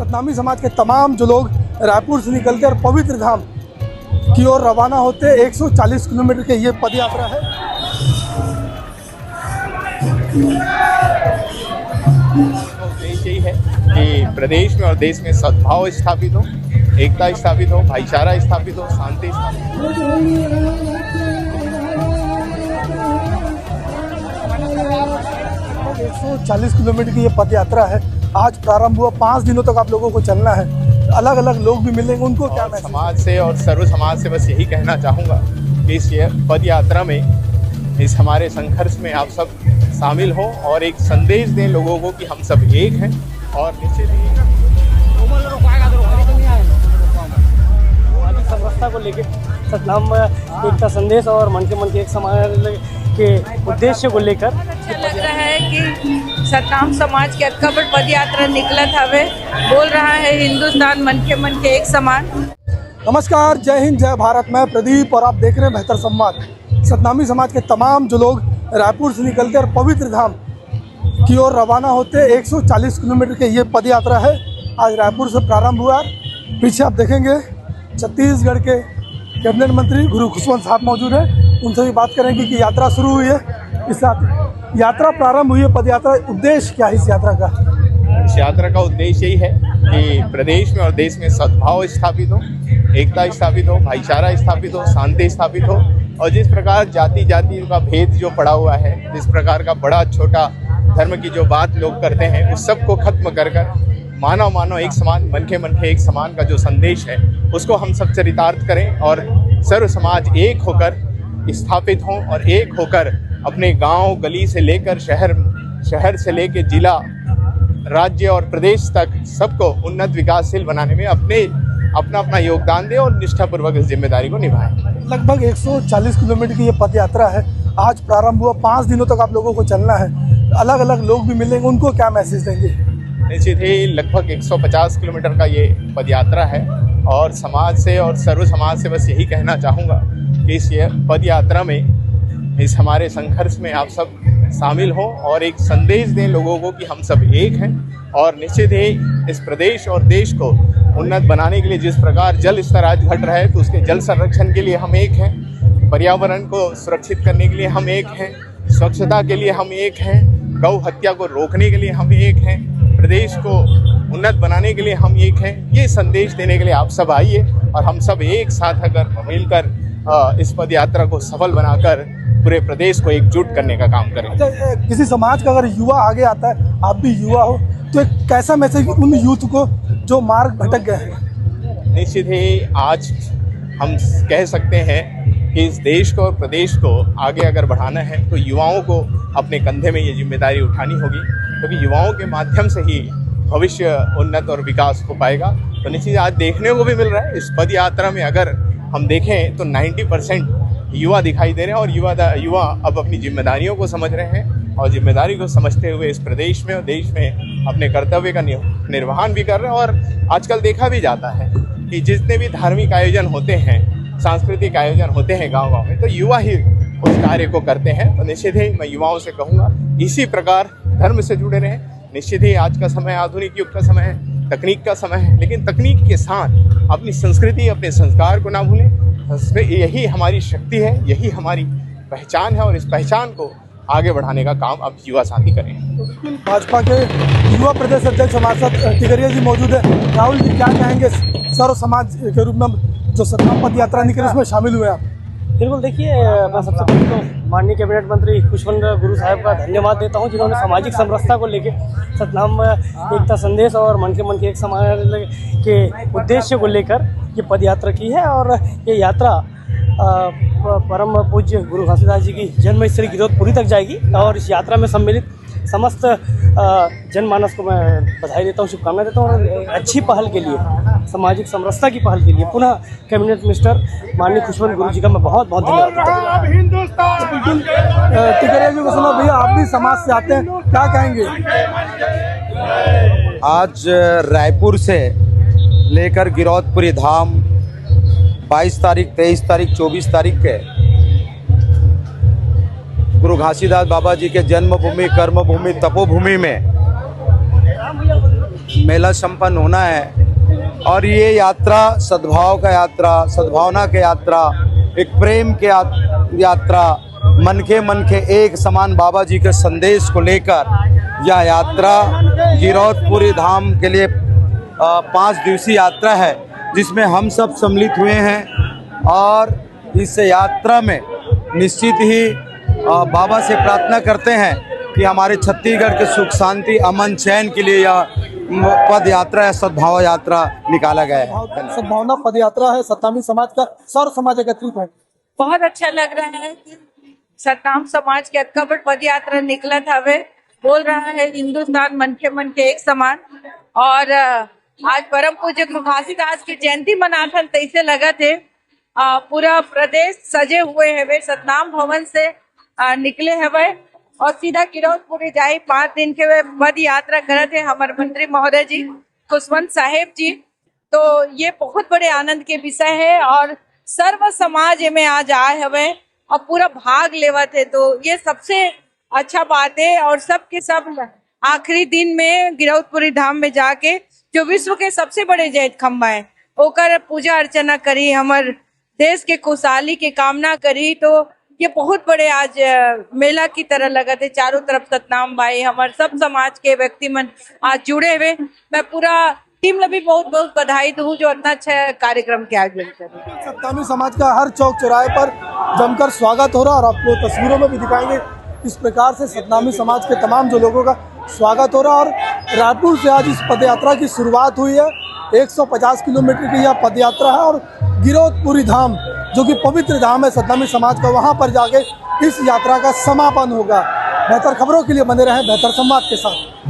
सतनामी समाज के तमाम जो लोग रायपुर से निकलते और पवित्र धाम की ओर रवाना होते 140 किलोमीटर के ये पद यात्रा है। उद्देश्य यही है कि प्रदेश में और देश में सद्भाव स्थापित हो, एकता स्थापित हो, भाईचारा स्थापित हो, शांति स्थापित हो। 140 किलोमीटर की ये पद यात्रा है। आज प्रारंभ हुआ, 5 दिनों तक आप लोगों को चलना है। अलग अलग लोग भी मिलेंगे, उनको क्या मैसेज? समाज से और सर्व समाज से बस यही कहना चाहूँगा कि इस पद यात्रा में, इस हमारे संघर्ष में आप सब शामिल हो और एक संदेश दें लोगों को कि हम सब एक हैं। और निश्चित ही समरसता को लेके सतनाम एकता संदेश और मन के एक समाज के उद्देश्य को लेकर लग रहा है कि सतनाम समाज के अतकापड़ पद यात्रा निकलत हवे, बोल रहा है हिंदुस्तान मन के एक समान। नमस्कार, जय हिंद, जय भारत। मैं प्रदीप और आप देख रहे हैं बेहतर संवाद। सतनामी समाज के तमाम जो लोग रायपुर से निकलते और पवित्र धाम की ओर रवाना होते 140 किलोमीटर के ये पद यात्रा है। आज रायपुर से प्रारंभ हुआ। पीछे आप देखेंगे छत्तीसगढ़ के कैबिनेट मंत्री गुरु खुशवंत साहब मौजूद हैं। उनसे भी बात करेंगे कि यात्रा शुरू हुई है, इस साथ यात्रा प्रारंभ हुई है, पद यात्रा। उद्देश्य क्या है इस यात्रा का? इस यात्रा का उद्देश्य यही है कि प्रदेश में और देश में सद्भाव स्थापित हो, एकता स्थापित हो, भाईचारा स्थापित हो, शांति स्थापित हो। और जिस प्रकार जाति का भेद जो पड़ा हुआ है, जिस प्रकार का बड़ा छोटा धर्म की जो बात लोग करते हैं, उस सब को खत्म कर मानव एक समान, मन के एक समान का जो संदेश है, उसको हम सब चरितार्थ करें और सर्व समाज एक होकर स्थापित हों और एक होकर अपने गांव गली से लेकर शहर से लेकर जिला, राज्य और प्रदेश तक सबको उन्नत विकासशील बनाने में अपना योगदान दें और निष्ठापूर्वक इस जिम्मेदारी को निभाएं। लगभग 140 किलोमीटर की ये पद यात्रा है। आज प्रारंभ हुआ, 5 दिनों तक आप लोगों को चलना है। अलग अलग लोग भी मिलेंगे, उनको क्या मैसेज देंगे? निश्चित ही लगभग 150 किलोमीटर का ये पद यात्रा है और समाज से और सर्व समाज से बस यही कहना चाहूँगा कि इस पद यात्रा में, इस हमारे संघर्ष में आप सब शामिल हो और एक संदेश दें लोगों को कि हम सब एक हैं। और निश्चित ही इस प्रदेश और देश को उन्नत बनाने के लिए जिस प्रकार जल स्तर आज घट रहा है, तो उसके जल संरक्षण के लिए हम एक हैं, पर्यावरण को सुरक्षित करने के लिए हम एक हैं, स्वच्छता के लिए हम एक हैं, गौ हत्या को रोकने के लिए हम एक हैं, प्रदेश को उन्नत बनाने के लिए हम एक हैं। ये संदेश देने के लिए आप सब आइए और हम सब एक साथ अगर मिलकर इस पद यात्रा को सफल बनाकर पूरे प्रदेश को एकजुट करने का काम करें। किसी समाज का अगर युवा आगे आता है, आप भी युवा हो, तो एक कैसा मैसेज उन यूथ को जो मार्ग भटक गए हैं? निश्चित ही आज हम कह सकते हैं कि इस देश को और प्रदेश को आगे अगर बढ़ाना है तो युवाओं को अपने कंधे में ये जिम्मेदारी उठानी होगी, क्योंकि युवाओं के माध्यम से ही भविष्य उन्नत और विकास हो पाएगा। तो निश्चित आज देखने को भी मिल रहा है, इस पद यात्रा में अगर हम देखें तो 90% युवा दिखाई दे रहे हैं और युवा अब अपनी जिम्मेदारियों को समझ रहे हैं और जिम्मेदारी को समझते हुए इस प्रदेश में और देश में अपने कर्तव्य का निर्वहन भी कर रहे हैं। और आजकल देखा भी जाता है कि जितने भी धार्मिक आयोजन होते हैं, सांस्कृतिक आयोजन होते हैं गाँव में, तो युवा ही उस कार्य को करते हैं। तो निश्चित ही मैं युवाओं से कहूँगा इसी प्रकार धर्म से जुड़े रहें। निश्चित ही आज का समय आधुनिक युग का समय है, तकनीक का समय है, लेकिन तकनीक के साथ अपनी संस्कृति, अपने संस्कार को ना भूलें। यही हमारी शक्ति है, यही हमारी पहचान है और इस पहचान को आगे बढ़ाने का काम अब युवा साथी करें। भाजपा के युवा प्रदेश अध्यक्ष हमारे साथ टिकरिया जी मौजूद है। राहुल जी, क्या कहेंगे सर्व समाज के रूप में जो सतनाम पद यात्रा निकली, उसमें शामिल हुए आप? बिल्कुल, देखिए, मैं सबसे पहले तो माननीय कैबिनेट मंत्री खुशवंत गुरु साहब का धन्यवाद देता हूं, जिन्होंने सामाजिक समरसता को लेके सतनाम एकता संदेश और मन के एक समाज के उद्देश्य को लेकर ये पद यात्रा की है। और ये यात्रा परम पूज्य गुरु घासीदास जी की जन्मस्थली गिरौदपुरी तक जाएगी। और इस यात्रा में सम्मिलित समस्त जनमानस को मैं बधाई देता हूँ, शुभकामनाएं देता हूँ। और अच्छी पहल के लिए, सामाजिक समरसता की पहल के लिए पुनः कैबिनेट मिनिस्टर माननीय खुशवंत गुरु जी का मैं बहुत धन्यवाद देता हूँ। टिकरिया जी को सुना, भैया आप भी समाज से आते हैं, क्या कहेंगे? आज रायपुर से लेकर गिरौदपुरी धाम 22 तारीख, 23 तारीख, 24 तारीख के गुरु घासीदास बाबा जी के जन्मभूमि, कर्मभूमि, तपोभूमि में मेला संपन्न होना है और ये यात्रा सद्भाव का यात्रा, सद्भावना के यात्रा, एक प्रेम के यात्रा, मन के एक समान बाबा जी के संदेश को लेकर यह यात्रा गिरौदपुरी धाम के लिए 5 दिवसीय यात्रा है, जिसमें हम सब सम्मिलित हुए हैं और इस यात्रा में निश्चित ही बाबा से प्रार्थना करते हैं कि हमारे छत्तीसगढ़ के सुख शांति अमन चैन के लिए यह पद यात्रा या सद्भाव यात्रा निकाला गया है। सद्भावना पद यात्रा है, सतनामी समाज का सर्व समाज एकत्रित है। बहुत अच्छा लग रहा है कि सतनाम समाज के अतकावट पद यात्रा निकला था, वे बोल रहा है हिंदुस्तान मन के एक समान। और आज परम पूज्य घासीदास की जयंती मनाथन तैसे लगा थे, पूरा प्रदेश सजे हुए है, वे सतनाम भवन से निकले है वे और सीधा गिरौदपुरी जाए 5 दिन के वे पद यात्रा करे थे हमारे मंत्री महोदय जी खुशवंत साहेब जी। तो ये बहुत बड़े आनंद के विषय है और सर्व समाज में आज आए हुए और पूरा भाग लेवा थे, तो ये सबसे अच्छा बात है। और सब के सब आखिरी दिन में गिरौदपुरी धाम में जाके जो विश्व के सबसे बड़े जैत खम्बा है ओकर पूजा अर्चना करी, हमारे देश के खुशहाली की कामना करी। तो ये बहुत बड़े आज मेला की तरह लगा थे, चारों तरफ सतनाम भाई हमारे सब समाज के व्यक्ति मन आज जुड़े हुए। मैं पूरा टीम ने भी बहुत बहुत बधाई दूं जो इतना अच्छा कार्यक्रम के आयोजन कर रहे हैं। सतनामी समाज का हर चौक चौराहे पर जमकर स्वागत हो रहा और आपको तस्वीरों में भी दिखाएंगे इस प्रकार से सतनामी समाज के तमाम जो लोगों का स्वागत हो रहा। और रायपुर से आज इस पद यात्रा की शुरुआत हुई है। 150 किलोमीटर की यह पद यात्रा है और गिरौदपुरी धाम जो कि पवित्र धाम है सतनामी समाज का, वहां पर जाके इस यात्रा का समापन होगा। बेहतर खबरों के लिए बने रहें बेहतर संवाद के साथ।